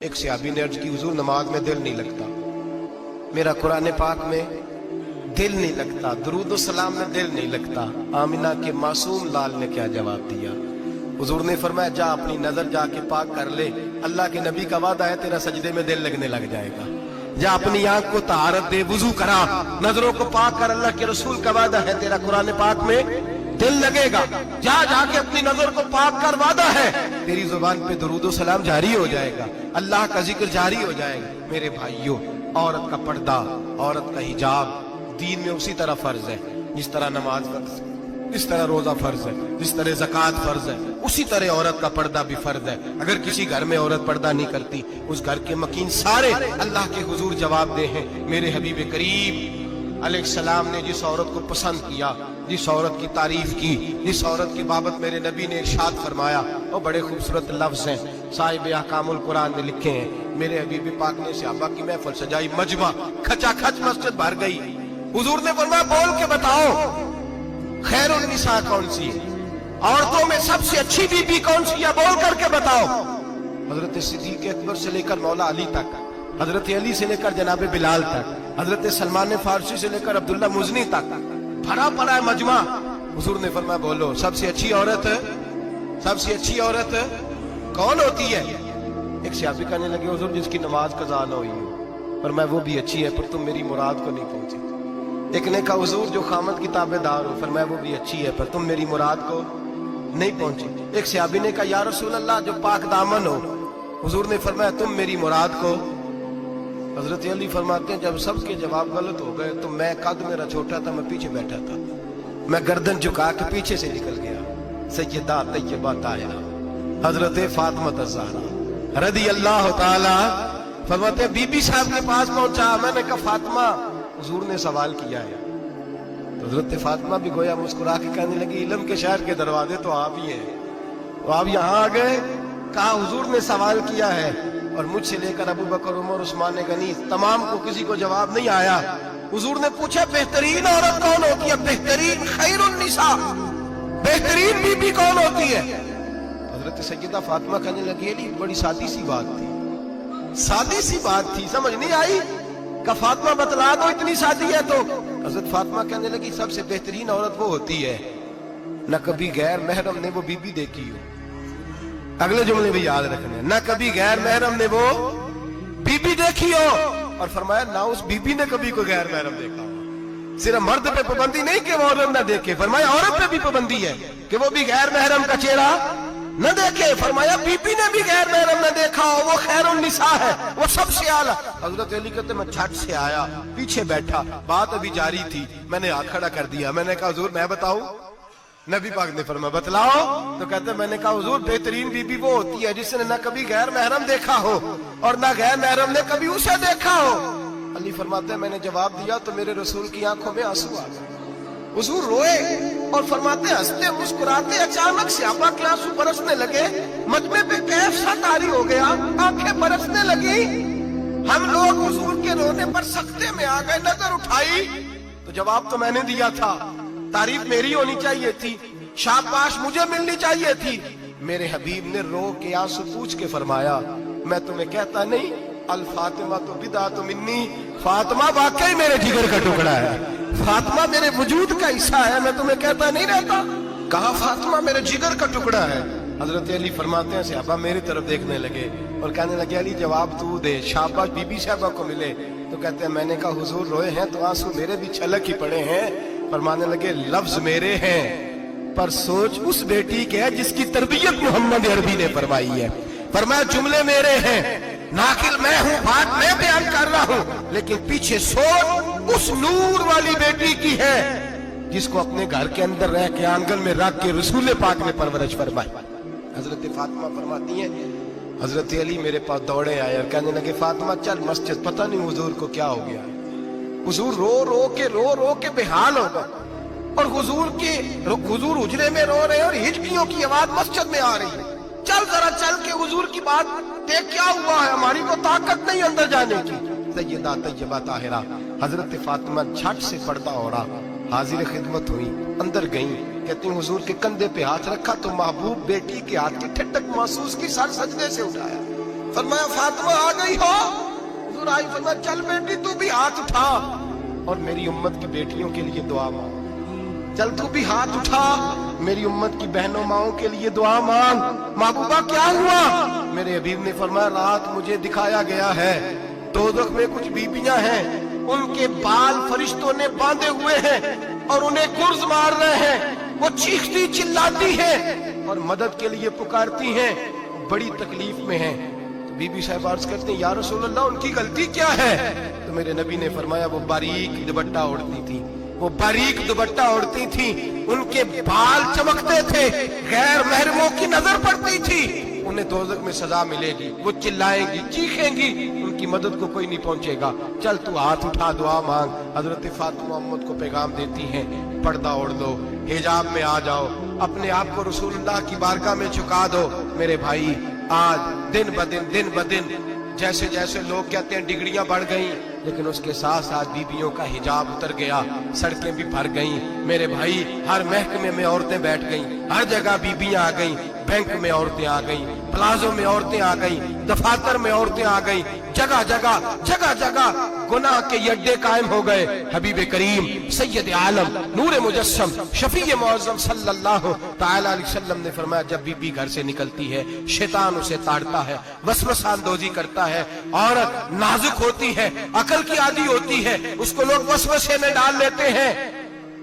ایک صحابی نے عرض کی حضور نماز میں دل نہیں لگتا، میرا قرآن پاک میں دل نہیں لگتا، درود و سلام میں دل نہیں لگتا۔ آمینہ کے معصوم لال نے کیا جواب دیا؟ حضور نے فرمایا جا اپنی نظر جا کے پاک کر لے، اللہ کے نبی کا وعدہ ہے تیرا سجدے میں دل لگنے لگ جائے گا۔ جا اپنی آنکھ کو طہارت دے، وضو کرا، نظروں کو پاک کر، اللہ کے رسول کا وعدہ ہے تیرا قرآن پاک میں دل لگے گا۔ جا جا کے اپنی نظر کو پاک کر، وعدہ ہے تیری زبان پہ درود و سلام جاری ہو جائے گا، اللہ کا ذکر جاری ہو جائے گا۔ میرے بھائیوں، عورت کا پردہ، عورت کا حجاب دین میں اسی طرح فرض ہے جس طرح نماز فرض ہے، جس طرح روزہ فرض ہے، جس طرح زکوٰۃ فرض ہے، اسی طرح عورت کا پردہ بھی فرض ہے۔ اگر کسی گھر میں عورت پردہ نہیں کرتی، اس گھر کے مکین سارے اللہ کے حضور جواب دے ہیں۔ میرے حبیب کریم علیہ السلام نے جس عورت کو پسند کیا، جس عورت کی تعریف کی، جس عورت کی بابت میرے نبی نے ارشاد فرمایا، وہ بڑے خوبصورت لفظ ہیں، صاحب احکام القرآن نے لکھے ہیں۔ میرے حبیب پاک نے صحابہ کی محفل سجائی، مجمع کھچا کھچ مسجد بھر گئی۔ حضور نے فرمایا بول کے بتاؤ خیر النساء کون سی ہے، عورتوں میں سب سے اچھی بی بی کون سی ہے، بول کر کے بتاؤ۔ حضرت صدیق اکبر سے لے کر مولا علی تک، حضرت علی سے لے کر جناب بلال تک، حضرت سلمان فارسی سے لے کر عبداللہ مزنی تک بھرا پڑا ہے مجمع۔ حضور نے فرمایا بولو سب سے اچھی عورت، سب سے اچھی عورت کون ہوتی ہے؟ ایک صحابی کہنے لگے حضور جس کی نماز قضا نہ ہوئی ہو، فرمایا وہ بھی اچھی ہے پر تم میری مراد کو نہیں پہنچی۔ ایک نے کہا حضور جو خامد کی تابع دار ہو، فرمایا وہ بھی اچھی ہے پر تم میری مراد کو نہیں پہنچی۔ ایک صحابی نے کہا یا رسول اللہ جو پاک دامن ہو، حضور نے فرمایا تم میری مراد کو۔ حضرت علی فرماتے ہیں جب سب کے جواب غلط ہو گئے تو میں قد میرا چھوٹا تھا، میں پیچھے بیٹھا تھا، میں گردن جھکا کے پیچھے سے نکل گیا۔ سیدہ طیبہ طاہرہ حضرت فاطمہ الزہرا رضی اللہ تعالی فرماتے ہیں بی بی صاحب کے پاس پہنچا، میں نے کہا فاطمہ حضور نے سوال کیا ہے۔ تو حضرت فاطمہ بھی گویا مسکرا کے کہنے لگی علم کے شہر کے دروازے تو آپ ہی ہیں، تو آپ یہاں آ گئے۔ کہا حضور نے سوال کیا ہے اور مجھ سے لے کر ابو بکر عمر عثمان غنی تمام کو کسی کو جواب نہیں آیا۔ حضور نے پوچھا بہترین عورت کون ہوتی ہے، بہترین خیر النساء، بہترین بی بی کون ہوتی ہے؟ حضرت سیدہ فاطمہ کہنے لگی علی بڑی سادی سی بات تھی، سادی سی بات تھی، سمجھ نہیں آئی؟ کہ فاطمہ بتلا دو اتنی سادی ہے تو۔ حضرت فاطمہ کہنے لگی سب سے بہترین عورت وہ ہوتی ہے نہ کبھی غیر محرم نے وہ بی بی دیکھی ہو۔ اگلے جملے بھی یاد رکھنے، نہ کبھی غیر محرم نے وہ بی بی دیکھی ہو، اور فرمایا نہ اس بی بی نے کبھی کوئی غیر محرم دیکھا ہو۔ صرف مرد پہ پابندی نہیں کہ وہ عورت نہ دیکھے، فرمایا عورت پہ بھی پابندی ہے کہ وہ بھی غیر محرم کا چہرہ نہ دیکھے۔ فرمایا بی بی نے بھی غیر محرم نہ دیکھا ہو، وہ خیر النساء ہے، وہ سب سے اعلیٰ۔ حضرت علی کہتے میں جھٹ سے آیا، پیچھے بیٹھا، بات ابھی جاری تھی، میں نے ہاتھ کھڑا کر دیا، میں نے کہا حضور میں بتاؤں؟ نبی پاک نے فرمایا بتلاؤ۔ تو کہتے میں نے کہا حضور بہترین بی بی وہ ہوتی ہے جس نے نہ کبھی غیر محرم دیکھا ہو اور نہ غیر محرم نے کبھی اسے دیکھا ہو۔ علی فرماتے ہیں میں نے جواب دیا تو میرے رسول کی آنکھوں میں آنسو آ گئے، حضور روئے اور فرماتے ہنستے مسکراتے اچانک صحابہ کے آنسو برسنے لگے، مجمع پہ کیف سا طاری ہو گیا، آنکھیں برسنے لگی۔ ہم لوگ حضور کے رونے پر سکتے میں آ گئے، نظر اٹھائی تو جواب تو میں نے دیا تھا، تعریف میری ہونی چاہیے تھی، شاباش مجھے ملنی چاہیے تھی۔ میرے حبیب نے رو کے آنسو پوچھ کے فرمایا میں تمہیں کہتا نہیں الفاطمہ تو بدعۃ منی، فاطمہ واقعی میرے جگر کا ٹکڑا ہے، فاطمہ میرے وجود کا حصہ ہے، میں تمہیں کہتا نہیں رہتا، کہا فاطمہ میرے جگر کا ٹکڑا ہے۔ حضرت علی فرماتے ہیں صحابہ میری طرف دیکھنے لگے اور کہنے لگے علی جواب تو دے، شاباش بی بی صاحبہ کو ملے۔ تو کہتے ہیں میں نے کہا حضور روئے ہیں تو آنسو میرے بھی چھلک ہی پڑے ہیں۔ فرمانے لگے لفظ میرے ہیں پر سوچ اس بیٹی کے ہے جس کی تربیت محمد عربی نے فرمائی ہے۔ فرمایا جملے میرے ہیں، ناقل میں ہوں، بات میں بیان کر رہا ہوں، لیکن پیچھے سوچ اس نور والی بیٹی کی ہے جس کو اپنے گھر کے اندر رہ کے آنگن میں رکھ کے رسول پاک نے پرورش فرمائی۔ حضرت فاطمہ فرماتی ہیں حضرت علی میرے پاس دوڑے آئے اور کہنے لگے فاطمہ چل مسجد، پتہ نہیں حضور کو کیا ہو گیا۔ حضور رو رو کے بحال ہو گئے اور حضور حجرے میں رو رہے ہیں اور ہچکیوں کی آواز مسجد میں آ رہی ہے، چل ذرا چل کے حضور کی بات دیکھ کیا ہوا ہے، ہماری کو طاقت نہیں اندر جانے کی۔ سیدہ طیبہ طاہرہ حضرت فاطمہ جھٹ سے پردہ اوڑھا حاضر خدمت ہوئی، اندر گئیں، کہتی ہیں حضور کے کندھے پہ ہاتھ رکھا تو محبوب بیٹی کے ہاتھ کی ٹھٹک محسوس کی، سر سجدے سے اٹھایا، फरमाया फातिमा आ गई हो? हुजूर आई, फरमाया चल बेटी तू भी हाथ उठा और मेरी उम्मत की बेटियों के लिए दुआ मांग। चल तू भी हाथ उठा, मेरी उम्मत की बहनों माओं के लिए दुआ मांग। महबूबा क्या हुआ? मेरे हबीब ने फरमाया रात मुझे दिखाया गया है दोज़ख में कुछ बीबियां हैं, उनके बाल फरिश्तों ने बांधे हुए हैं और उन्हें गुर्ज मार रहे हैं। वो चीखती चिल्लाती हैं और मदद के लिए पुकारती हैं, बड़ी तकलीफ में हैं। तो बीबी साहब अर्ज करते हैं या रसूल अल्लाह उनकी गलती क्या है? तो मेरे नबी ने फरमाया वो बारीक दुपट्टा ओढ़ती थी, वो बारीक दुपट्टा ओढ़ती थी, उनके बाल चमकते थे, गैर महरमों की नजर पड़ती थी, उन्हें दोज़ख में सजा मिलेगी, वो चिल्लाएंगी चीखेंगी, उनकी मदद को कोई नहीं पहुंचेगा। चल तू हाथ उठा दुआ मांग। हजरत फातिमा उम्मत को पैगाम देती हैं, पर्दा ओढ़ दो, हिजाब में आ जाओ, अपने आप को रसूलुल्लाह की बारगाह में झुका दो। मेरे भाई आज दिन ब दिन जैसे जैसे लोग कहते हैं डिग्रियां बढ़ गई, लेकिन उसके साथ साथ बीबियों का हिजाब उतर गया, सड़कें भी भर गईं। मेरे भाई हर महकमे में औरतें बैठ गईं, हर जगह बीबियां आ गईं, बैंक में औरतें आ गईं, प्लाजो में औरतें आ गईं, दफातर में औरतें आ गईं, जगह जगह गुनाह के अड्डे कायम हो गए। हबीब करीम सैयद आलम नूर मुजस्सम शफी मुअज़्ज़म सल्लल्लाहु तआला अलैहि वसल्लम ने फरमाया जब बीबी घर से निकलती है शैतान उसे ताड़ता है, वसवसा अंदोजी करता है, औरत नाजुक होती है, अकल की आदी होती है, उसको लोग वसवसे में डाल लेते हैं।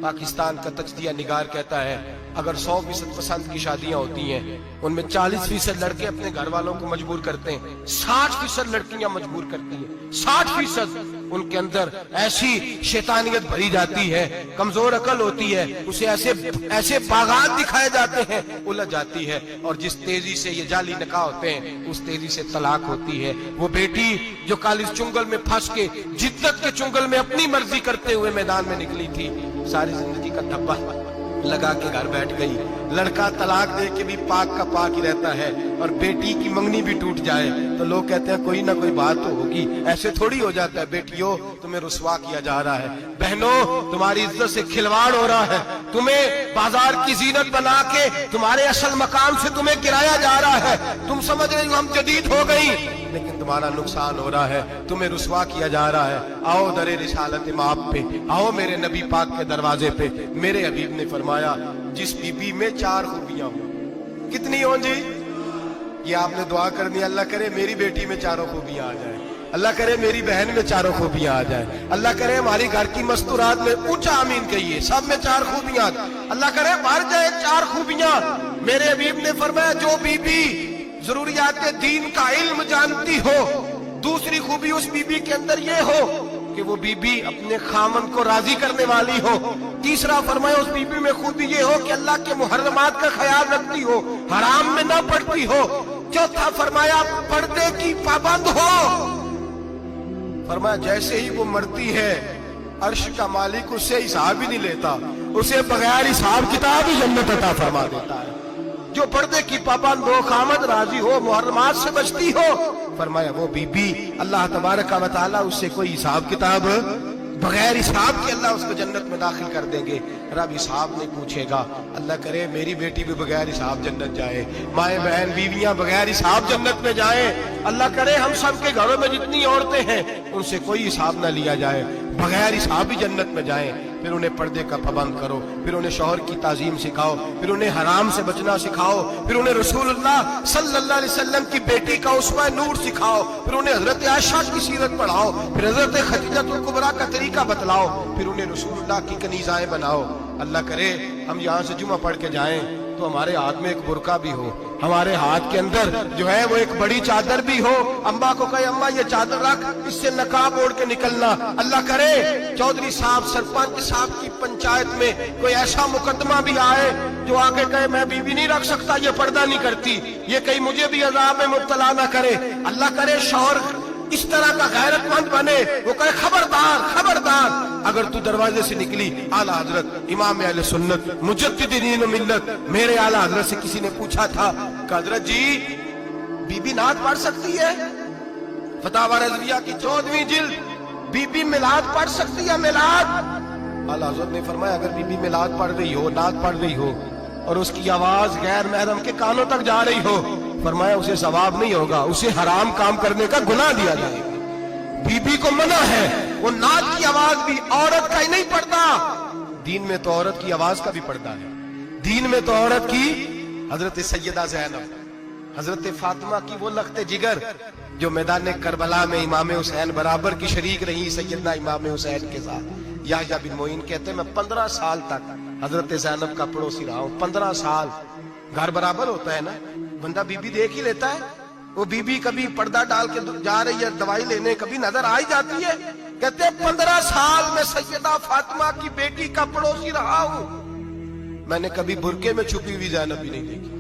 पाकिस्तान का तजदिया निगार कहता है अगर 100% पसंद की शादियां होती हैं उनमें 40% लड़के अपने घर वालों को मजबूर करते हैं, 60% लड़कियां मजबूर करती हैं, 60% उनके अंदर ऐसी शैतानियत भरी जाती है, कमजोर अकल होती है, उसे ऐसे बागात दिखाए जाते हैं, उलझ जाती है, और जिस तेजी से ये जाली निकाह होते हैं उस तेजी से तलाक होती है। वो बेटी जो कल इस चुंगल में फंस के जिद्दत के चुंगल में अपनी मर्जी करते हुए मैदान में निकली थी, सारी जिंदगी का धब्बा लगा के घर बैठ गई। लड़का तलाक दे के भी पाक का पाक ही रहता है, और बेटी की मंगनी भी टूट जाए तो लोग कहते हैं कोई ना कोई बात तो होगी। ऐसे थोड़ी हो जाता है। बेटियों तुम्हें रुसवा किया जा रहा है, बहनों तुम्हारी इज्जत से खिलवाड़ हो रहा है, तुम्हें बाजार की जीनत बना के तुम्हारे असल मकाम से तुम्हें गिराया जा रहा है। तुम समझ रही हो हम जदीद हो गई, लेकिन तुम्हारा नुकसान हो रहा है, तुम्हें रुसवा किया जा रहा है। आओ दरे रिसालत माप पे, आओ मेरे नबी पाक के दरवाजे पे। मेरे हबीब ने फरमाया जिस बीबी में 4 खूबियां हो, कितनी हो जी? ये आपने दुआ कर दी, अल्लाह करे मेरी बेटी में 4 खूबियां आ जाए, अल्लाह करे मेरी बहन में 4 खूबियां आ जाए, अल्लाह करे हमारी घर की मस्तूरात में ऊंचा आमीन कहिए सब में 4 खूबियां, अल्लाह करे भर जाए 4 खूबियां। मेरे हबीब ने फरमाया जो बीबी जरूरियात दीन का इल्म जानती हो, दूसरी खूबी उस बीबी के अंदर ये हो कि वो बीबी अपने खामन को राजी करने वाली हो, तीसरा फरमाया उस बीबी में खूबी ये हो कि अल्लाह के मुहर्रमात का ख्याल रखती हो, हराम में ना पड़ती हो, चौथा फरमाया पर्दे की पाबंद हो। फरमाया जैसे ही वो मरती है अर्श का मालिक उससे हिसाब ही नहीं लेता, उसे बगैर हिसाब किताब ही जन्नत अता फरमा देता है। जो पर्दे की पाबंद हो, खामद राजी हो, मुहर्रमात से बचती हो, फरमाया वो बीबी अल्लाह तबारक व तआला उससे कोई हिसाब किताब बगैर हिसाब के अल्लाह उसको जन्नत में दाखिल कर देंगे। रब हिसाब नहीं पूछेगा। अल्लाह करे मेरी बेटी भी बगैर हिसाब जन्नत जाए, माए बहन बीवियां बगैर हिसाब जन्नत में जाए। अल्लाह करे हम सब के घरों में जितनी औरतें हैं उनसे कोई हिसाब ना लिया जाए, बगैर हिसाब ही जन्नत में जाए। फिर उन्हें पर्दे का पाबंद करो, फिर उन्हें शौहर की ताजीम सिखाओ, फिर उन्हें हराम से बचना सिखाओ, फिर उन्हें रसूलुल्लाह सल्लल्लाहु अलैहि वसल्लम की बेटी का उस्वा नूर सिखाओ, फिर उन्हें हजरत आयशा की सीरत पढ़ाओ, फिर हजरत खदीजतुल कुबरा का तरीका बतलाओ, फिर उन्हें रसूलुल्लाह की कनीज़ाएं बनाओ। अल्लाह करे हम यहाँ से जुमा पढ़ के जाएं तो हमारे हाथ में एक बुरका भी हो, हमारे हाथ के अंदर जो है वो एक बड़ी चादर भी हो। अम्मा को कहे अम्मा ये चादर रख, इससे नकाब ओढ़ के निकलना। अल्लाह करे चौधरी साहब सरपंच साहब की पंचायत में कोई ऐसा मुकदमा भी आए जो आके कहे मैं बीवी नहीं रख सकता, ये पर्दा नहीं करती, ये कहीं मुझे भी अजाब में मुब्तला ना करे। अल्लाह करे शौहर इस तरह का गैरतमंद बने, वो कहे खबरदार खबरदार, अगर तू दरवाजे से निकली आला हजरत इमाम अहले सुन्नत मुजद्दिद दीन मिल्लत मेरे आला हजरत से किसी ने पूछा था कि हजरत जी बीबी नात पढ़ सकती है? फतावा रज़विया की 14वीं जिल्द, बीबी मिलाद पढ़ सकती है? मिलाद आला हजरत ने फरमाया अगर बीबी मिलाद पढ़ रही हो, नात पढ़ रही हो और उसकी आवाज गैर महरम के कानों तक जा रही हो फरमाया उसे सवाब नहीं होगा, उसे हराम काम करने का गुनाह दिया जाएगा। बीबी को मना है, वो नाक की आवाज भी औरत का ही नहीं पड़ता, दीन में तो औरत की आवाज का भी पर्दा है। दीन में तो औरत की हजरत सैयदा ज़ैनब, हजरत फातिमा की वो लख्ते जिगर जो मैदान करबला में इमाम हुसैन बराबर की शरीक रही सैयदना इमाम हुसैन के साथ। याह्या बिन मोइन कहते मैं 15 साल तक हजरत ज़ैनब का पड़ोसी रहा हूं। 15 साल, घर बराबर होता है ना, बंदा बीबी देख ही लेता है। वो बीबी कभी पर्दा डाल के जा रही है दवाई लेने, कभी नजर आ ही जाती है। कहते हैं 15 साल में सैयदा फातिमा की बेटी का पड़ोसी रहा हूं, मैंने कभी बुरके में छुपी हुई ज़ैनब भी नहीं देखी।